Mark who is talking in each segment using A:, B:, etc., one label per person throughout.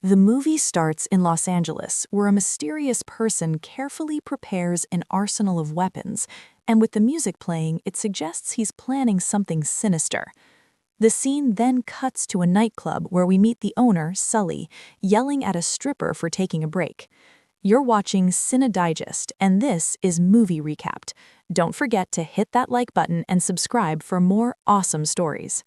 A: The movie starts in Los Angeles, where a mysterious person carefully prepares an arsenal of weapons, and with the music playing, it suggests he's planning something sinister. The scene then cuts to a nightclub where we meet the owner, Sully, yelling at a stripper for taking a break. You're watching Cine Digest, and this is Movie Recapped. Don't forget to hit that like button and subscribe for more awesome stories.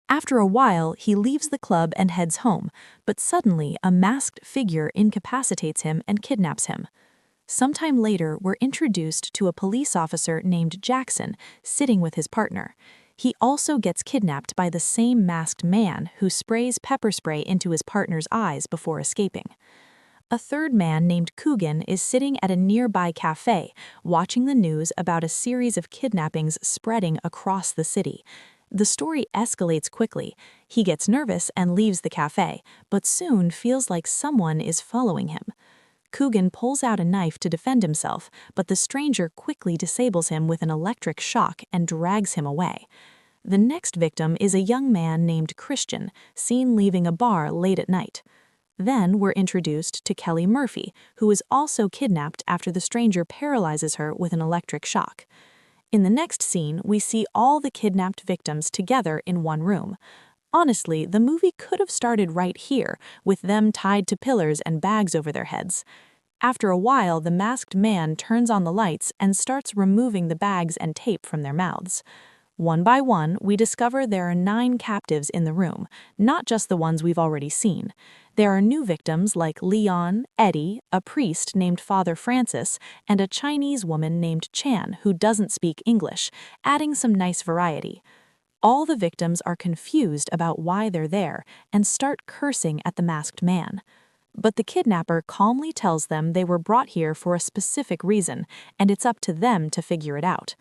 A: After a while, he leaves the club and heads home, but suddenly a masked figure incapacitates him and kidnaps him. Sometime later, we're introduced to a police officer named Jackson sitting with his partner. He also gets kidnapped by the same masked man who sprays pepper spray into his partner's eyes before escaping. A third man named Coogan is sitting at a nearby cafe, watching the news about a series of kidnappings spreading across the city. The story escalates quickly. He gets nervous and leaves the cafe, but soon feels like someone is following him. Coogan pulls out a knife to defend himself, but the stranger quickly disables him with an electric shock and drags him away. The next victim is a young man named Christian, seen leaving a bar late at night. Then we're introduced to Kelly Murphy, who is also kidnapped after the stranger paralyzes her with an electric shock. In the next scene, we see all the kidnapped victims together in one room. Honestly, the movie could have started right here, with them tied to pillars and bags over their heads. After a while, the masked man turns on the lights and starts removing the bags and tape from their mouths. One by one, we discover there are 9 captives in the room, not just the ones we've already seen. There are new victims like Leon, Eddie, a priest named Father Francis, and a Chinese woman named Chan who doesn't speak English, adding some nice variety. All the victims are confused about why they're there and start cursing at the masked man. But the kidnapper calmly tells them they were brought here for a specific reason, and it's up to them to figure it out.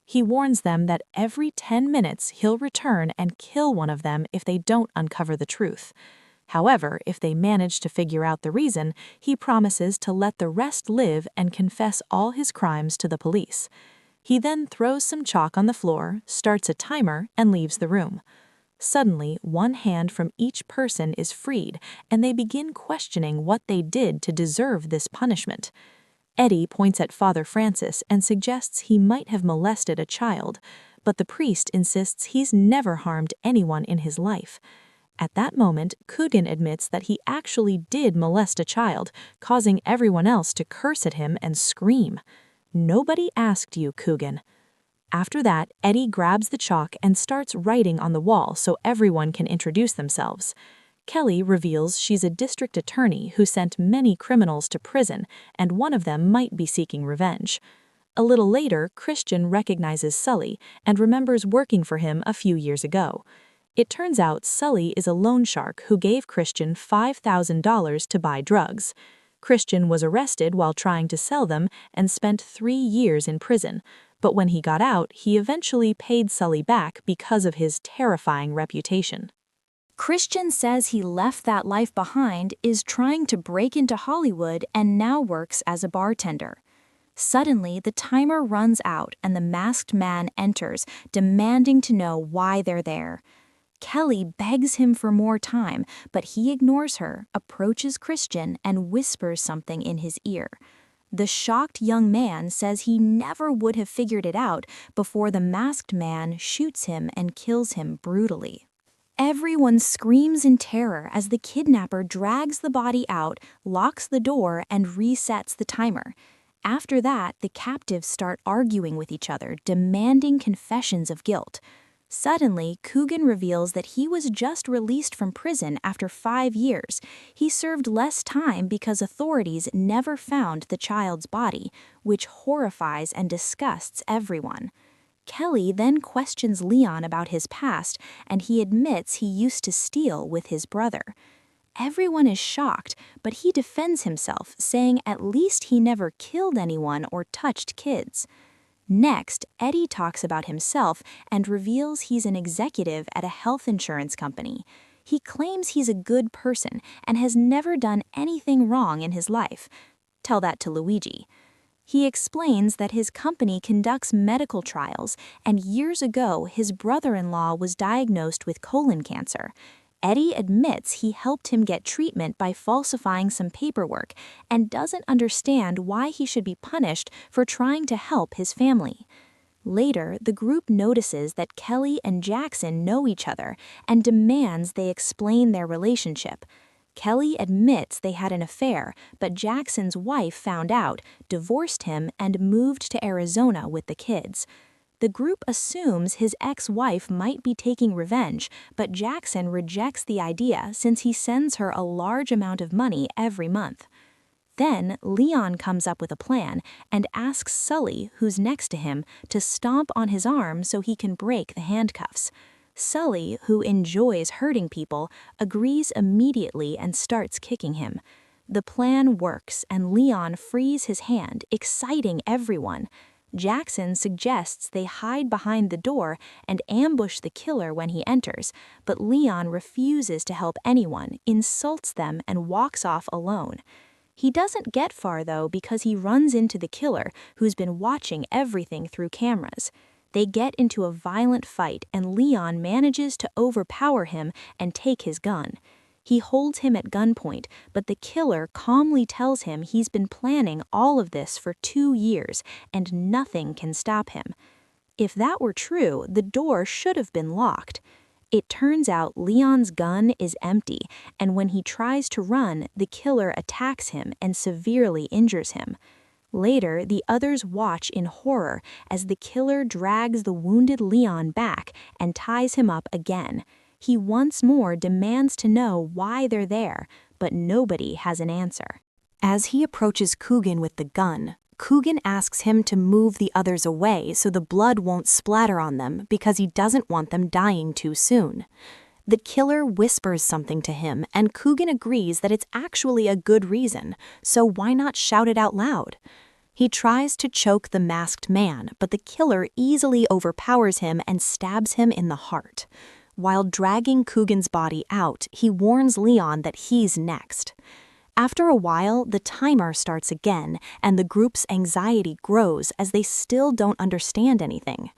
A: He warns them that every 10 minutes he'll return and kill one of them if they don't uncover the truth. However, if they manage to figure out the reason, he promises to let the rest live and confess all his crimes to the police. He then throws some chalk on the floor, starts a timer, and leaves the room. Suddenly, one hand from each person is freed, and they begin questioning what they did to deserve this punishment. Eddie points at Father Francis and suggests he might have molested a child, but the priest insists he's never harmed anyone in his life. At that moment, Coogan admits that he actually did molest a child, causing everyone else to curse at him and scream. "Nobody asked you, Coogan." After that, Eddie grabs the chalk and starts writing on the wall so everyone can introduce themselves. Kelly reveals she's a district attorney who sent many criminals to prison, and one of them might be seeking revenge. A little later, Christian recognizes Sully and remembers working for him a few years ago. It turns out Sully is a loan shark who gave Christian $5,000 to buy drugs. Christian was arrested while trying to sell them and spent 3 years in prison, but when he got out, he eventually paid Sully back because of his terrifying reputation.
B: Christian says he left that life behind, is trying to break into Hollywood, and now works as a bartender. Suddenly, the timer runs out and the masked man enters, demanding to know why they're there. Kelly begs him for more time, but he ignores her, approaches Christian, and whispers something in his ear. The shocked young man says he never would have figured it out before the masked man shoots him and kills him brutally. Everyone screams in terror as the kidnapper drags the body out, locks the door, and resets the timer. After that, the captives start arguing with each other, demanding confessions of guilt. Suddenly, Coogan reveals that he was just released from prison after 5 years. He served less time because authorities never found the child's body, which horrifies and disgusts everyone. Kelly then questions Leon about his past, and he admits he used to steal with his brother. Everyone is shocked, but he defends himself, saying at least he never killed anyone or touched kids. Next, Eddie talks about himself and reveals he's an executive at a health insurance company. He claims he's a good person and has never done anything wrong in his life. Tell that to Luigi. He explains that his company conducts medical trials, and years ago his brother-in-law was diagnosed with colon cancer. Eddie admits he helped him get treatment by falsifying some paperwork and doesn't understand why he should be punished for trying to help his family. Later, the group notices that Kelly and Jackson know each other and demands they explain their relationship. Kelly admits they had an affair, but Jackson's wife found out, divorced him, and moved to Arizona with the kids. The group assumes his ex-wife might be taking revenge, but Jackson rejects the idea since he sends her a large amount of money every month. Then Leon comes up with a plan and asks Sully, who's next to him, to stomp on his arm so he can break the handcuffs. Sully, who enjoys hurting people, agrees immediately and starts kicking him. The plan works and Leon frees his hand, exciting everyone. Jackson suggests they hide behind the door and ambush the killer when he enters, but Leon refuses to help anyone, insults them, and walks off alone. He doesn't get far, though, because he runs into the killer, who's been watching everything through cameras. They get into a violent fight, and Leon manages to overpower him and take his gun. He holds him at gunpoint, but the killer calmly tells him he's been planning all of this for 2 years, and nothing can stop him. If that were true, the door should have been locked. It turns out Leon's gun is empty, and when he tries to run, the killer attacks him and severely injures him. Later, the others watch in horror as the killer drags the wounded Leon back and ties him up again. He once more demands to know why they're there, but nobody has an answer.
A: As he approaches Coogan with the gun, Coogan asks him to move the others away so the blood won't splatter on them because he doesn't want them dying too soon. The killer whispers something to him, and Coogan agrees that it's actually a good reason, so why not shout it out loud? He tries to choke the masked man, but the killer easily overpowers him and stabs him in the heart. While dragging Coogan's body out, he warns Leon that he's next. After a while, the timer starts again, and the group's anxiety grows as they still don't understand anything.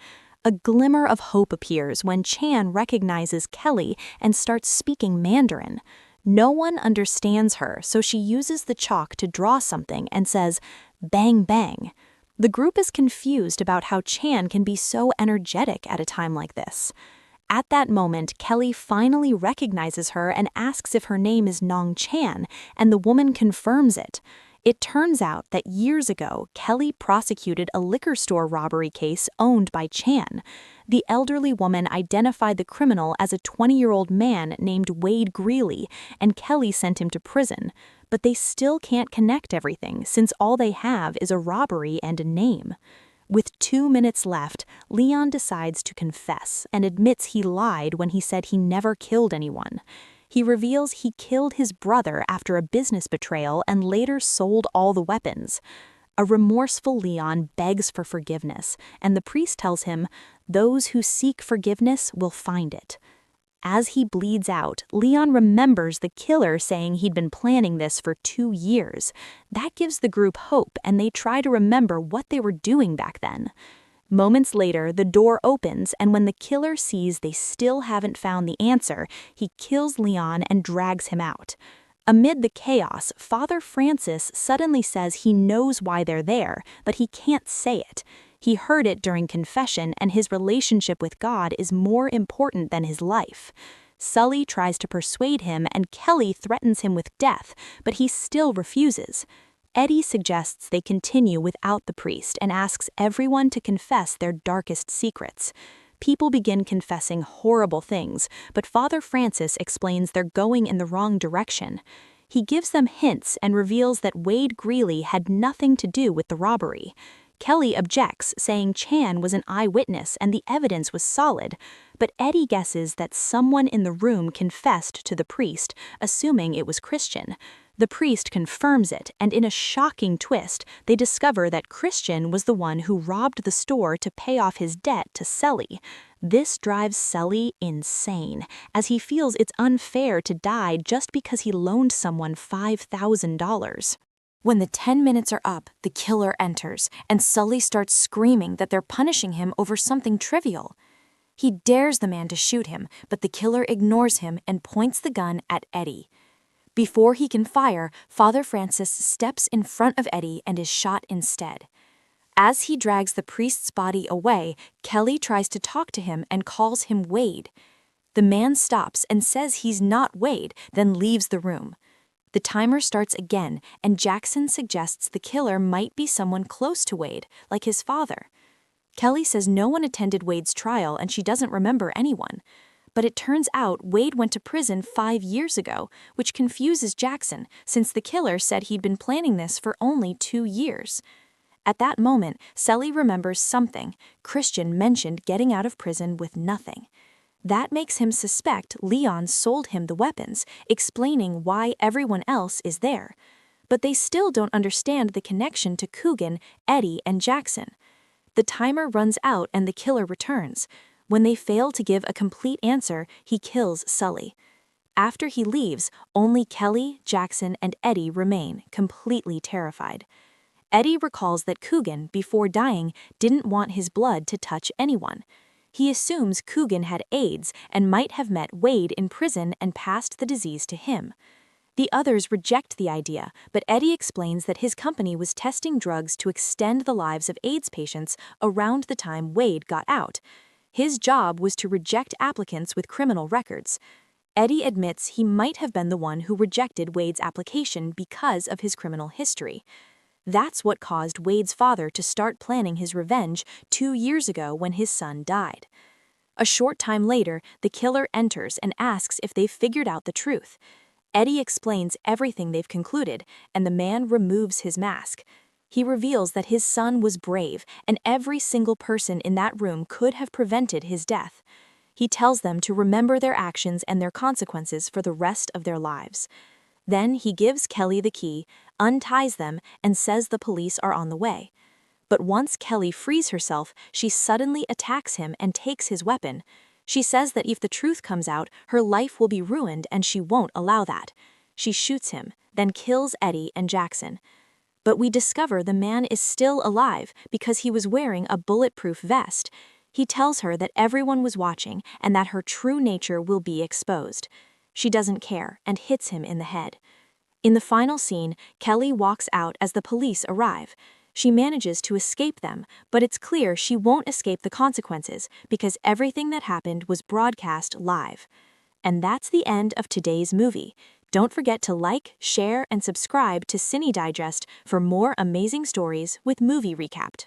A: A glimmer of hope appears when Chan recognizes Kelly and starts speaking Mandarin. No one understands her, so she uses the chalk to draw something and says, "Bang, bang." The group is confused about how Chan can be so energetic at a time like this. At that moment, Kelly finally recognizes her and asks if her name is Nong Chan, and the woman confirms it. It turns out that years ago, Kelly prosecuted a liquor store robbery case owned by Chan. The elderly woman identified the criminal as a 20-year-old man named Wade Greeley, and Kelly sent him to prison. But they still can't connect everything since all they have is a robbery and a name. With 2 minutes left, Leon decides to confess and admits he lied when he said he never killed anyone. He reveals he killed his brother after a business betrayal and later sold all the weapons. A remorseful Leon begs for forgiveness, and the priest tells him, "Those who seek forgiveness will find it." As he bleeds out, Leon remembers the killer saying he'd been planning this for 2 years. That gives the group hope, and they try to remember what they were doing back then. Moments later, the door opens, and when the killer sees they still haven't found the answer, he kills Leon and drags him out. Amid the chaos, Father Francis suddenly says he knows why they're there, but he can't say it. He heard it during confession, and his relationship with God is more important than his life. Sully tries to persuade him, and Kelly threatens him with death, but he still refuses. Eddie suggests they continue without the priest and asks everyone to confess their darkest secrets. People begin confessing horrible things, but Father Francis explains they're going in the wrong direction. He gives them hints and reveals that Wade Greeley had nothing to do with the robbery. Kelly objects, saying Chan was an eyewitness and the evidence was solid, but Eddie guesses that someone in the room confessed to the priest, assuming it was Christian. The priest confirms it, and in a shocking twist, they discover that Christian was the one who robbed the store to pay off his debt to Sully. This drives Sully insane, as he feels it's unfair to die just because he loaned someone $5,000. When the 10 minutes are up, the killer enters, and Sully starts screaming that they're punishing him over something trivial.
B: He dares the man to shoot him, but the killer ignores him and points the gun at Eddie. Before he can fire, Father Francis steps in front of Eddie and is shot instead. As he drags the priest's body away, Kelly tries to talk to him and calls him Wade. The man stops and says he's not Wade, then leaves the room. The timer starts again, and Jackson suggests the killer might be someone close to Wade, like his father. Kelly says no one attended Wade's trial and she doesn't remember anyone. But it turns out Wade went to prison 5 years ago, which confuses Jackson since the killer said he'd been planning this for only 2 years. At that moment, Sully remembers something. Christian mentioned getting out of prison with nothing. That makes him suspect Leon sold him the weapons, explaining why everyone else is there. But they still don't understand the connection to Coogan, Eddie, and Jackson. The timer runs out and the killer returns. When they fail to give a complete answer, he kills Sully. After he leaves, only Kelly, Jackson, and Eddie remain, completely terrified. Eddie recalls that Coogan, before dying, didn't want his blood to touch anyone. He assumes Coogan had AIDS and might have met Wade in prison and passed the disease to him. The others reject the idea, but Eddie explains that his company was testing drugs to extend the lives of AIDS patients around the time Wade got out. His job was to reject applicants with criminal records. Eddie admits he might have been the one who rejected Wade's application because of his criminal history. That's what caused Wade's father to start planning his revenge 2 years ago when his son died. A short time later, the killer enters and asks if they've figured out the truth. Eddie explains everything they've concluded, and the man removes his mask. He reveals that his son was brave, and every single person in that room could have prevented his death. He tells them to remember their actions and their consequences for the rest of their lives. Then he gives Kelly the key, unties them, and says the police are on the way. But once Kelly frees herself, she suddenly attacks him and takes his weapon. She says that if the truth comes out, her life will be ruined and she won't allow that. She shoots him, then kills Eddie and Jackson. But we discover the man is still alive because he was wearing a bulletproof vest. He tells her that everyone was watching and that her true nature will be exposed. She doesn't care and hits him in the head. In the final scene, Kelly walks out as the police arrive. She manages to escape them, but it's clear she won't escape the consequences because everything that happened was broadcast live. And that's the end of today's movie. Don't forget to like, share, and subscribe to Cine Digest for more amazing stories with Movie Recapped.